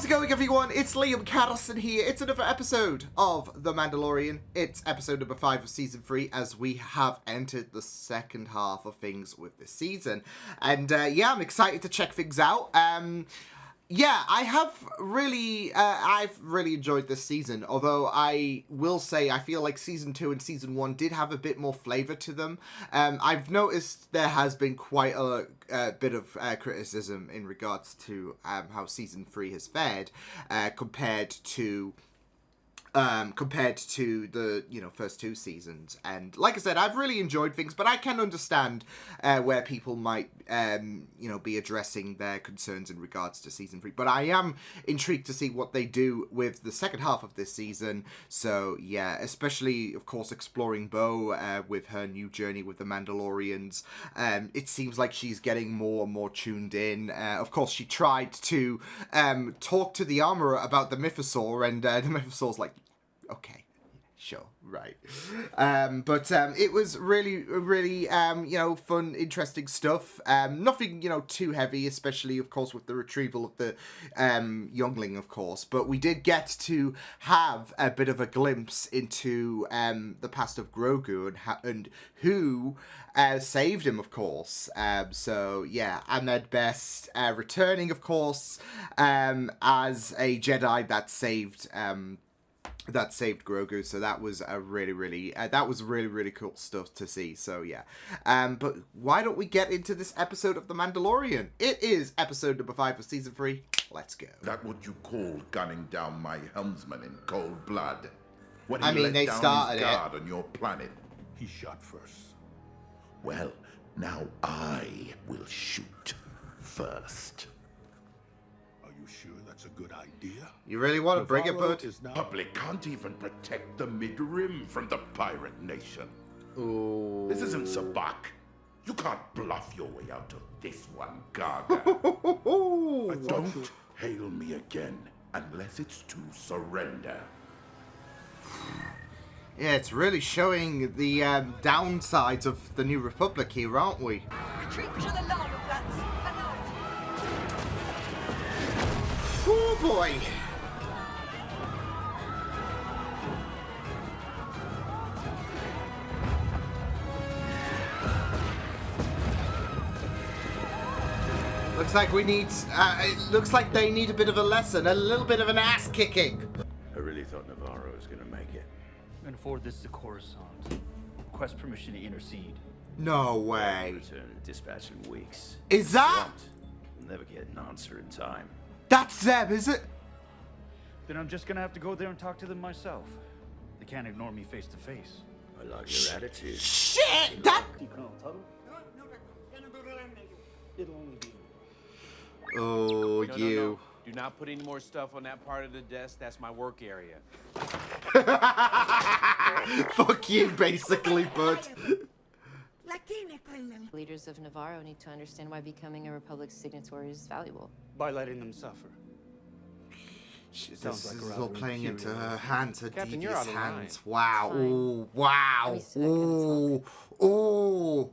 How's it going, everyone? It's Liam Caddison here. It's another episode of The Mandalorian. It's episode number 5 of Season 3 as we have entered the second half of things with this season. And yeah, I'm excited to check things out. Yeah, I've really enjoyed this season, although I will say I feel like Season 2 and Season 1 did have a bit more flavour to them. I've noticed there has been quite a bit of criticism in regards to how Season 3 has fared compared to the, first two seasons. And like I said, I've really enjoyed things, but I can understand where people might, be addressing their concerns in regards to Season 3. But I am intrigued to see what they do with the second half of this season. So, yeah, especially, of course, exploring Bo with her new journey with the Mandalorians. It seems like she's getting more and more tuned in. Of course, she tried to talk to the Armorer about the Mythosaur, and the Mythosaur's like, okay, sure, right. But it was really, fun, interesting stuff. Nothing, too heavy, especially, of course, with the retrieval of the youngling, of course. But we did get to have a bit of a glimpse into the past of Grogu and who saved him, of course. So, yeah, Ahmed Best returning, of course, as a Jedi that saved Grogu. So that was a really cool stuff to see. So yeah, but why don't we get into this episode of The Mandalorian? It is episode number 5 of Season 3. Let's go. That what you call gunning down my helmsman in cold blood? When I mean, they started his guard on your planet. He shot first. Well, now I will shoot first. Are you sure that's a good idea? You really want to bring it, bud? Public can't even protect the mid-rim from the pirate nation. Ooh. This isn't Sabak. You can't bluff your way out of this one, Gaga. Don't hail me again unless it's to surrender. Yeah, it's really showing the downsides of the New Republic here, aren't we? Retreat to the lava flats. Oh boy! Looks like we need. It looks like they need a bit of a lesson, a little bit of an ass kicking. I really thought Navarro was gonna make it. I'm gonna forward this to Coruscant. Request permission to intercede. No way. Return to dispatch in weeks. Is that? We'll never get an answer in time. That's Zeb, is it? Then I'm just gonna have to go there and talk to them myself. They can't ignore me face to face. I like your attitude. Shit! That. It'll only be. Oh, No. Do not put any more stuff on that part of the desk. That's my work area. Fuck you, basically, bud. Leaders of Navarro need to understand why becoming a Republic signatory is valuable. By letting them suffer. This Sounds like is we're all out playing of into her hands, her Captain, you're devious out of line. hands. Wow. Fine. Ooh, wow. We still gotta Ooh. Ooh.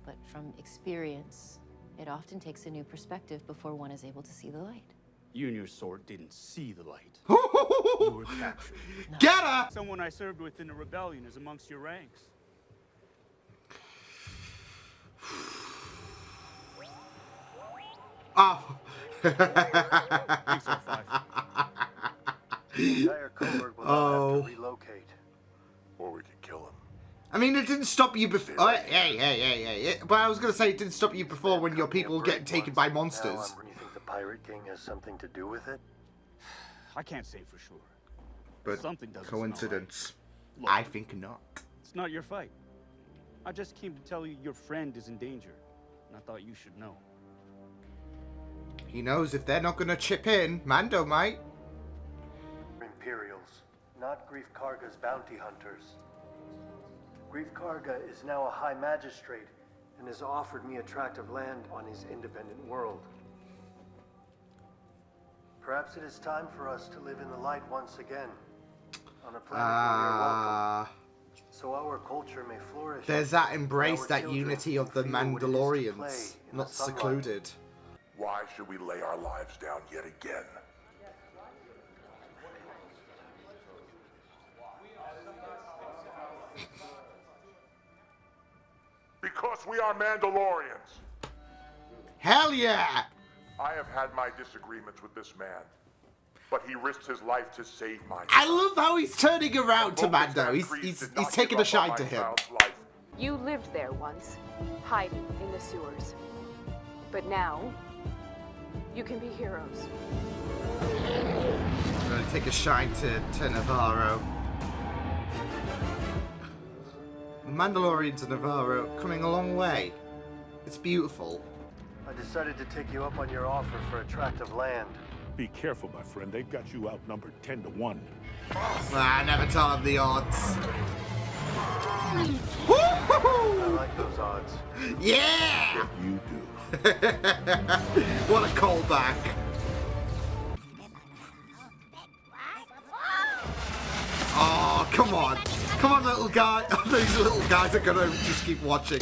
But from experience, it often takes a new perspective before one is able to see the light. You and your sort didn't see the light. You were captured. Get her! Someone I served with in the rebellion is amongst your ranks. Oh. Thanks, R5. The entire cohort will now have to relocate. Or we could kill him. I mean, it didn't stop you before. Oh, hey. But I was going to say, it didn't stop you before when your people were getting taken by monsters. You think the Pirate King has something to do with it? I can't say for sure. But Something doesn't smell coincidence? right. Look, I think not. it's not your fight. I just came to tell you your friend is in danger, and I thought you should know. He knows if they're not going to chip in, Mando might. Imperials, not Grief Karga's bounty hunters. Grief Karga is now a high magistrate and has offered me a tract of land on his independent world. Perhaps it is time for us to live in the light once again, on a planet where we are welcome, so our culture may flourish. There's that embrace, our that children unity of the feel what it is to Mandalorians, play in not the sunlight. secluded. Why should we lay our lives down yet again? because we are Mandalorians. Hell yeah! I have had my disagreements with this man, but he risked his life to save my I son. love how he's turning around to Vulcan's Mando. Grand Prix He's did not taking give a up on shine my to him. child's life. You lived there once, hiding in the sewers. But now, you can be heroes. I'm gonna take a shine to Navarro. Mandalorians and Navarro coming a long way. It's beautiful. I decided to take you up on your offer for a tract of land. Be careful, my friend. They've got you outnumbered 10-1. I never tell him the odds. I like those odds. Yeah! You do. What a callback. Oh, come on. Come on, little guy. These little guys are gonna just keep watching.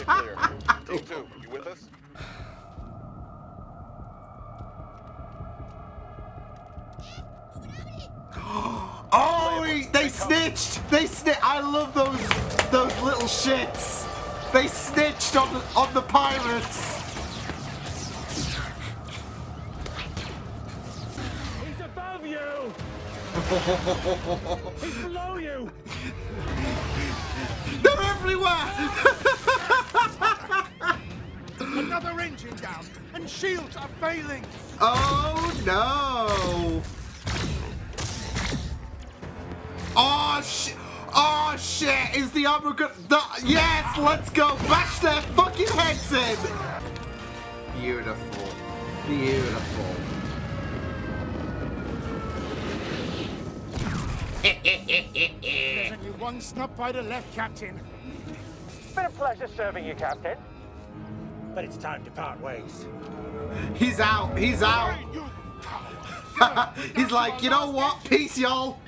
Clear. Team 2, you with us? Oh, they snitched! They snitched! I love those little shits. They snitched on the pirates. He's above you! He's below you! They're everywhere. Another engine down, and shields are failing. Oh no! Oh shit! Oh shit! Is the armor good? Yes! Let's go! Bash their fucking heads in! Beautiful. Beautiful. There's only one snub fighter left, Captain. Been a pleasure serving you, Captain. But it's time to part ways. He's out. He's out. He's like, you know what? Peace, y'all.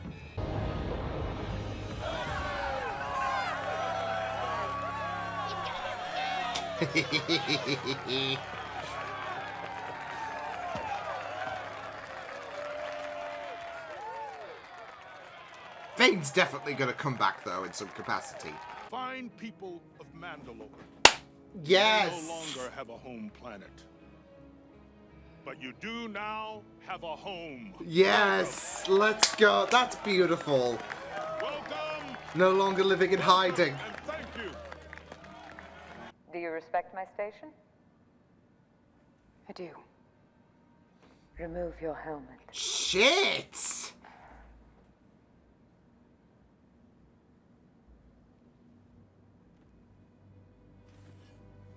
Vane's definitely gonna come back though in some capacity. Fine people of Mandalore. Yes. You no longer have a home planet. But you do now have a home. Yes. Let's go. That's beautiful. Welcome. No longer living in hiding. And thank you. Do you respect my station? I do. Remove your helmet. Shit.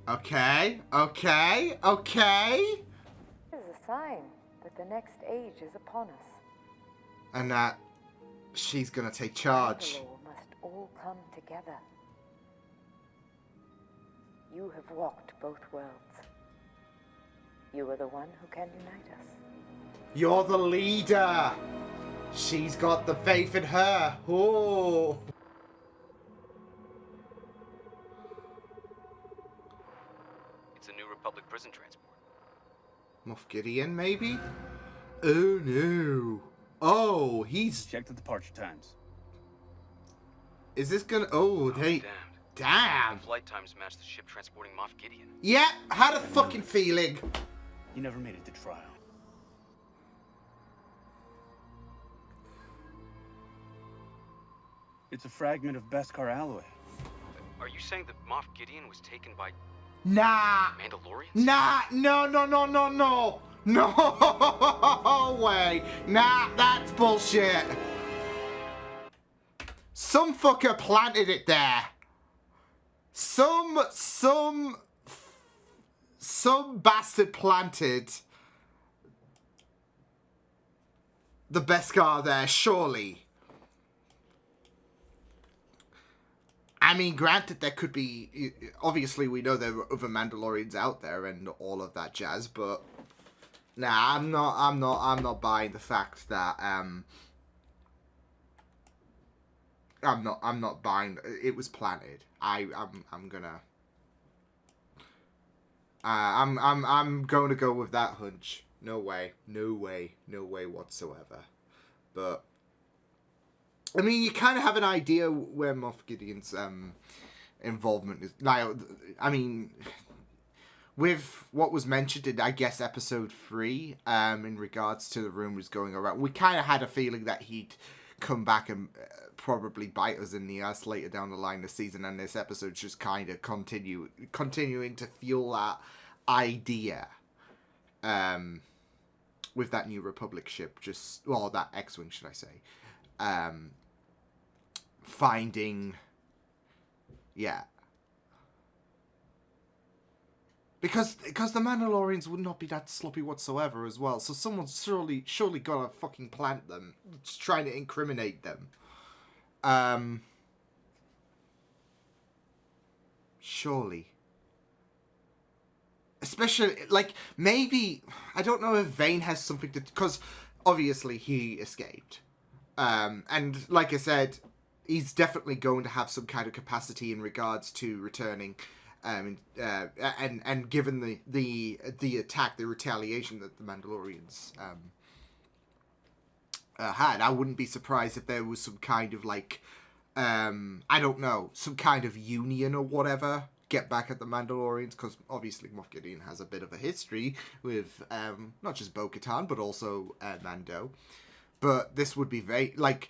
Okay, okay, okay. This is a sign that the next age is upon us. And that she's gonna take charge. Mandalore must all come together. You have walked both worlds. You are the one who can unite us. You're the leader. She's got the faith in her. Oh. It's a New Republic prison transport. Moff Gideon, maybe? Oh no. Oh, he's... Check the departure times. Is this gonna... Oh, they... Damn. The flight times match the ship transporting Moff Gideon. Yeah, had a fucking feeling. You never made it to trial. It's a fragment of Beskar alloy. Are you saying that Moff Gideon was taken by Nah. Mandalorians? Nah, no. No way. Nah, that's bullshit. Some fucker planted it there. Some bastard planted the Beskar there, surely. I mean, granted, there could be... Obviously, we know there are other Mandalorians out there and all of that jazz, but... Nah, I'm not buying the fact that, I'm not buying... It was planted. I'm gonna... I'm going to go with that hunch. No way whatsoever. But... I mean, you kind of have an idea where Moff Gideon's involvement is. Now, I mean, with what was mentioned in, I guess, episode 3, in regards to the rumors going around, we kind of had a feeling that he'd come back and probably bite us in the ass later down the line this season, and this episode's just kind of continuing to fuel that idea. With that New Republic ship, that X-Wing, should I say. Finding, because the Mandalorians would not be that sloppy whatsoever as well, so someone's surely gotta fucking plant them, just trying to incriminate them. Surely. Especially, like, maybe, I don't know if Vane has something to, because obviously he escaped. And like I said, he's definitely going to have some kind of capacity in regards to returning, and given the attack, the retaliation that the Mandalorians had, I wouldn't be surprised if there was some kind of like, I don't know, some kind of union or whatever, get back at the Mandalorians, because obviously Moff Gideon has a bit of a history with not just Bo-Katan, but also Mando. But this would be very, like,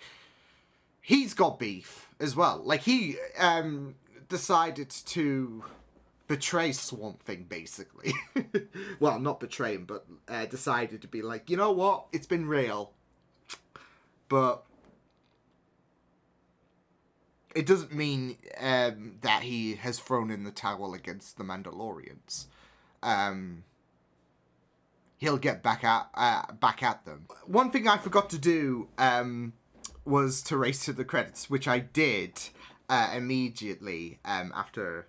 he's got beef as well. Like, he decided to betray Swamp Thing, basically. Well, not betray him, but decided to be like, you know what? It's been real. But it doesn't mean that he has thrown in the towel against the Mandalorians. He'll get back at them. One thing I forgot to do was to race to the credits, which I did immediately after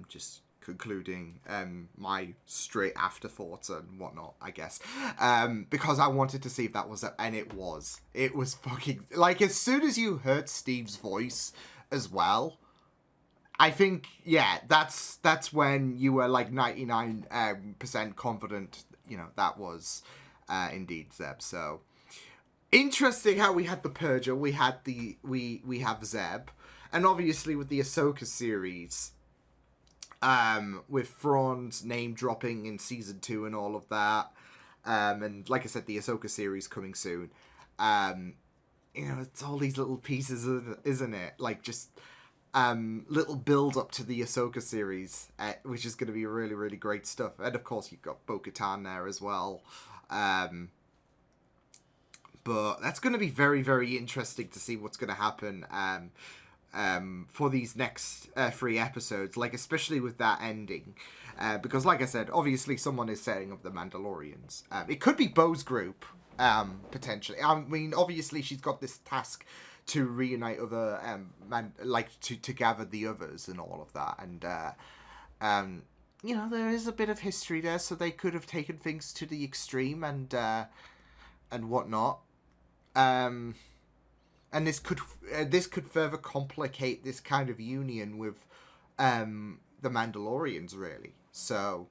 just concluding my straight afterthoughts and whatnot, I guess, because I wanted to see if that was it, and it was fucking, like, as soon as you heard Steve's voice as well, I think, that's when you were like 99% confident, you know, that was indeed Zeb. So interesting how we had the Purger, we have Zeb, and obviously with the Ahsoka series, with Thrawn's name dropping in season 2 and all of that, and like I said, the Ahsoka series coming soon. You know, it's all these little pieces, isn't it? Like, just little build up to the Ahsoka series, which is going to be really, really great stuff. And of course, you've got Bo-Katan there as well. But that's going to be very, very interesting to see what's going to happen for these next 3 episodes, like, especially with that ending. Because, like I said, obviously someone is setting up the Mandalorians. It could be Bo's group, potentially. I mean, obviously she's got this task to reunite other, to gather the others and all of that. And, you know, there is a bit of history there, so they could have taken things to the extreme and whatnot. And this could further complicate this kind of union with the Mandalorians, really. So,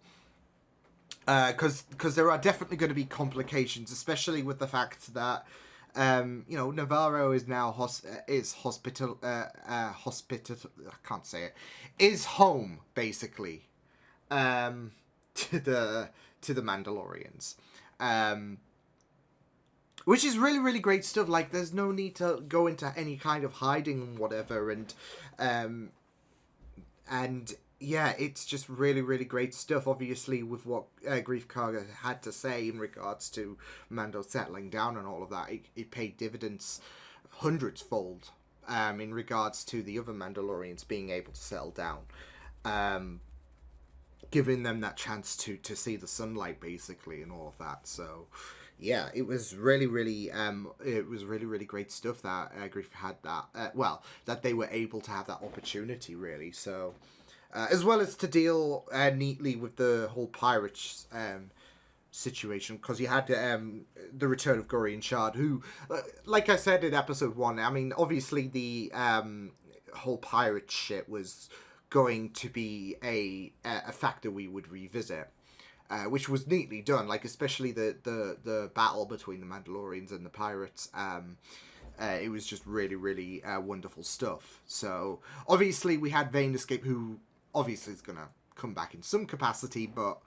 because there are definitely going to be complications, especially with the fact that you know, Navarro is now is home, basically, to the Mandalorians. Which is really, really great stuff. Like, there's no need to go into any kind of hiding and whatever. And yeah, it's just really, really great stuff. Obviously, with what Grief Karga had to say in regards to Mando settling down and all of that, it paid dividends hundreds-fold in regards to the other Mandalorians being able to settle down. Giving them that chance to see the sunlight, basically, and all of that. So yeah, it was really, really, really great stuff that Grief had that, that they were able to have that opportunity, really. So, as well as to deal neatly with the whole pirates situation, because you had the return of Gorian Shard, who, like I said in episode 1, I mean, obviously the whole pirate shit was going to be a factor we would revisit. Which was neatly done, like, especially the battle between the Mandalorians and the pirates. it was just really, really wonderful stuff. So obviously we had Vane Escape, who obviously is gonna come back in some capacity, but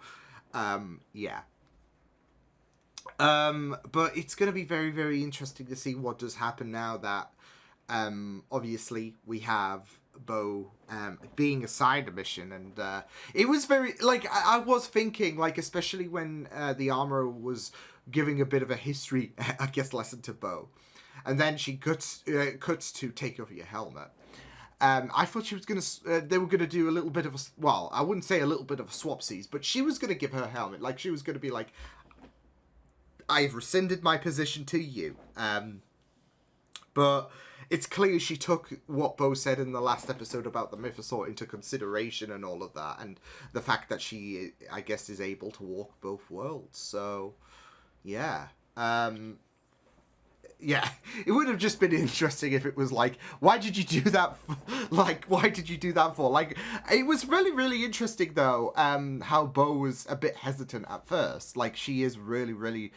yeah. But it's gonna be very, very interesting to see what does happen now that obviously we have Bo being assigned a mission, and it was very, like, I was thinking, like, especially when the armorer was giving a bit of a history, I guess, lesson to Bo, and then she cuts to take off your helmet. I thought she was gonna they were gonna do a little bit of a, well, I wouldn't say a little bit of a swapsies, but she was gonna give her helmet, like, she was gonna be like, I've rescinded my position to you. But it's clear she took what Bo said in the last episode about the Mythosaur into consideration and all of that, and the fact that she, I guess, is able to walk both worlds. So, yeah. Yeah, it would have just been interesting if it was like, why did you do that? Like, why did you do that for? Like, it was really, really interesting, though, how Bo was a bit hesitant at first. Like, she is really, really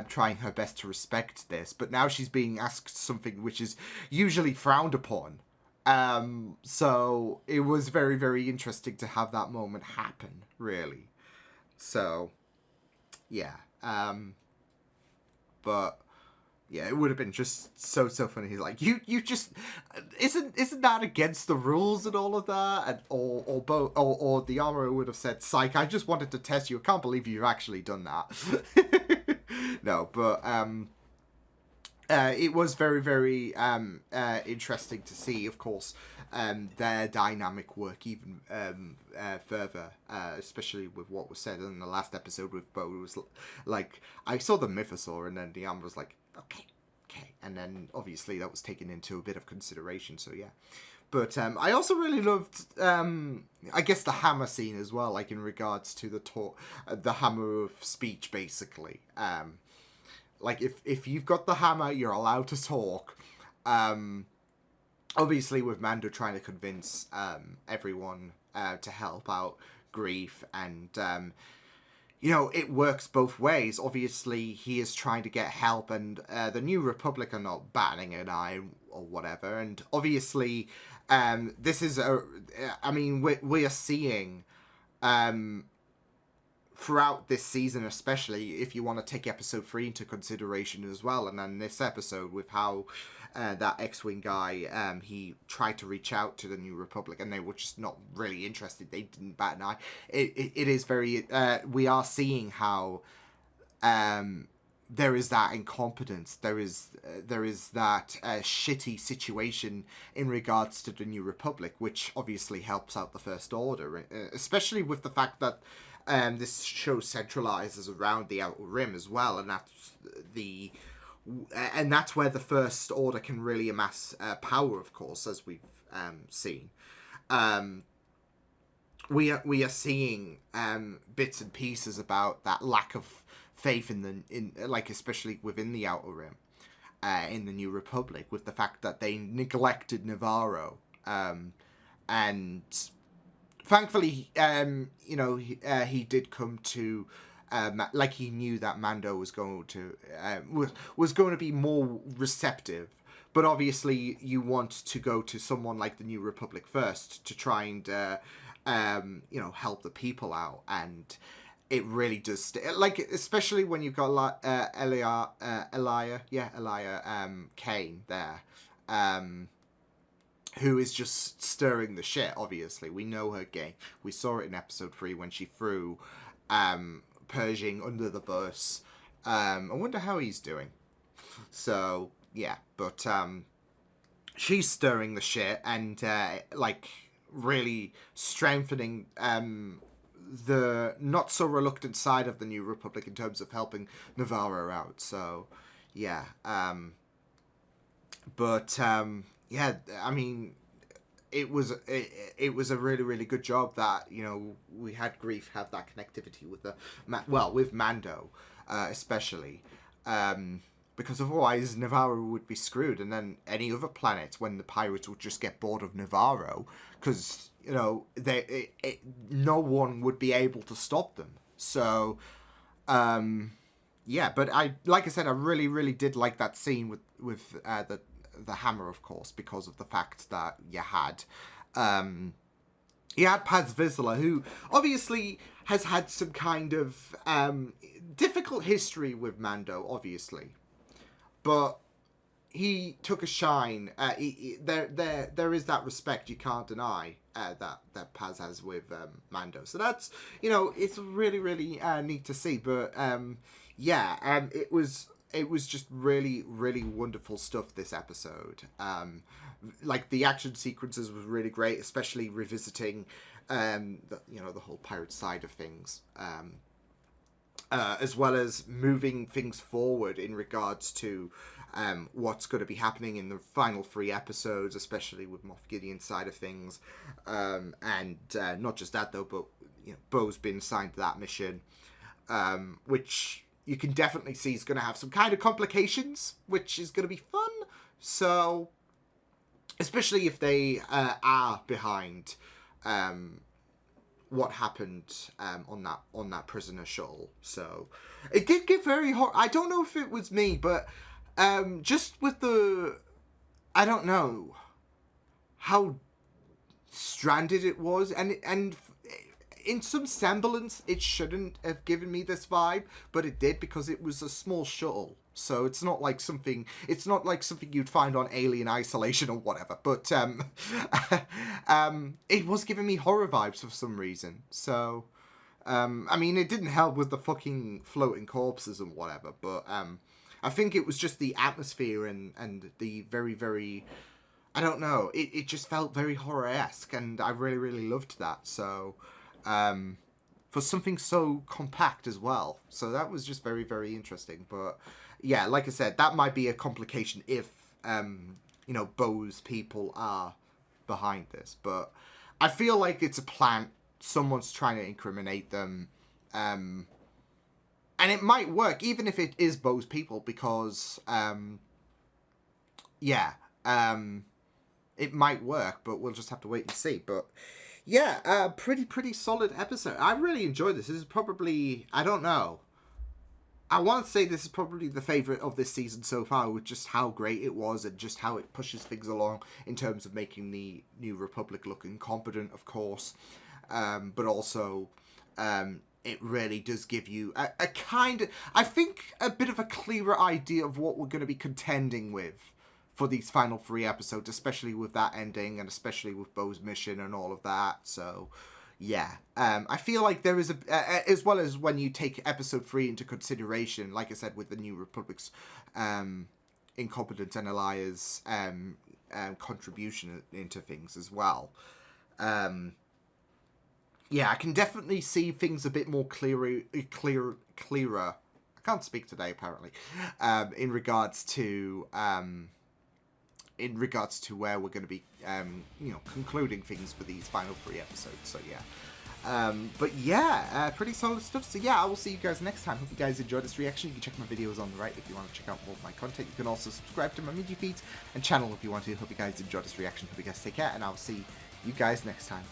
trying her best to respect this. But now she's being asked something which is usually frowned upon. So it was very, very interesting to have that moment happen, really. So, yeah. But... yeah, it would have been just so funny. He's like, you just isn't that against the rules and all of that? And or the armorer would have said, "Psych, I just wanted to test you. I can't believe you've actually done that." No, but it was very, very interesting to see, of course, their dynamic work even further, especially with what was said in the last episode with Bo. It was like, I saw the Mythosaur, and then the armor was like, okay, and then obviously that was taken into a bit of consideration, so yeah. But I also really loved, I guess, the hammer scene as well, like in regards to the hammer of speech, basically. Like, if you've got the hammer, you're allowed to talk. Obviously, with Mando trying to convince everyone to help out Grief, and you know, it works both ways. Obviously, he is trying to get help, and the New Republic are not batting an eye or whatever. And obviously, this is I mean, we are seeing throughout this season, especially if you want to take episode 3 into consideration as well, and then this episode with how that X-Wing guy, he tried to reach out to the New Republic and they were just not really interested. They didn't bat an eye. It is very, we are seeing how there is that incompetence, there is that shitty situation in regards to the New Republic, which obviously helps out the First Order, especially with the fact that this show centralizes around the Outer Rim as well, and that's where the First Order can really amass power, of course, as we've seen. We are seeing bits and pieces about that lack of faith in like, especially within the Outer Rim, in the New Republic, with the fact that they neglected Navarro, and thankfully, you know, he did come to, like, he knew that Mando was going to be more receptive. But obviously, you want to go to someone like the New Republic first to try and, you know, help the people out. And it really does, like, especially when you've got Elia Kane there, who is just stirring the shit. Obviously, we know her game. We saw it in episode 3 when she threw Pershing under the bus. I wonder how he's doing. So yeah, but she's stirring the shit and like really strengthening the not so reluctant side of the New Republic in terms of helping Navarro out. So yeah, but yeah, I mean, it was a really, really good job that, you know, we had Grief have that connectivity with with Mando, especially, because otherwise Navarro would be screwed, and then any other planet, when the pirates would just get bored of Navarro, because, you know, no one would be able to stop them. So, yeah, but like I said, I really did like that scene with the hammer, of course, because of the fact that you had Paz Vizsla, who obviously has had some kind of difficult history with Mando, obviously, but he took a shine. There is that respect you can't deny that Paz has with Mando. So that's, it's really neat to see. But it was just really wonderful stuff this episode. Like the action sequences was really great, especially revisiting the whole pirate side of things. As well as moving things forward in regards to what's going to be happening in the final 3 episodes, especially with Moff Gideon's side of things. And not just that, though, but Bo's been assigned to that mission, which you can definitely see is going to have some kind of complications, which is going to be fun. So, especially if they are behind what happened on that prisoner shuttle. So it did get very hot. I don't know if it was me, but just with I don't know how stranded it was, and in some semblance it shouldn't have given me this vibe, but it did, because it was a small shuttle. So it's not like something you'd find on Alien Isolation or whatever. But it was giving me horror vibes for some reason. So, I mean, it didn't help with the fucking floating corpses and whatever. But I think it was just the atmosphere and the very, I don't know. It just felt very horror-esque, and I really loved that. So, for something so compact as well. So that was just very interesting. But yeah, like I said, that might be a complication if, Bo's people are behind this. But I feel like it's a plant. Someone's trying to incriminate them. And it might work, even if it is Bo's people, because, it might work, but we'll just have to wait and see. But yeah, pretty solid episode. I really enjoyed this. This is probably, I don't know, I want to say this is probably the favourite of this season so far, with just how great it was and just how it pushes things along in terms of making the New Republic look incompetent, of course. But also, it really does give you a kind of, I think, a bit of a clearer idea of what we're going to be contending with for these final 3 episodes, especially with that ending and especially with Bo's mission and all of that. So, yeah. I feel like there is as well as when you take episode 3 into consideration, like I said, with the New Republic's incompetence and Elia's contribution into things as well. Yeah, I can definitely see things a bit more clearer. I can't speak today, apparently. In regards to where we're going to be, concluding things for these final 3 episodes. So yeah, but yeah, pretty solid stuff. So yeah, I will see you guys next time. Hope you guys enjoyed this reaction. You can check my videos on the right if you want to check out more of my content. You can also subscribe to my media feeds and channel if you want to. Hope you guys enjoyed this reaction. Hope you guys take care, and I'll see you guys next time.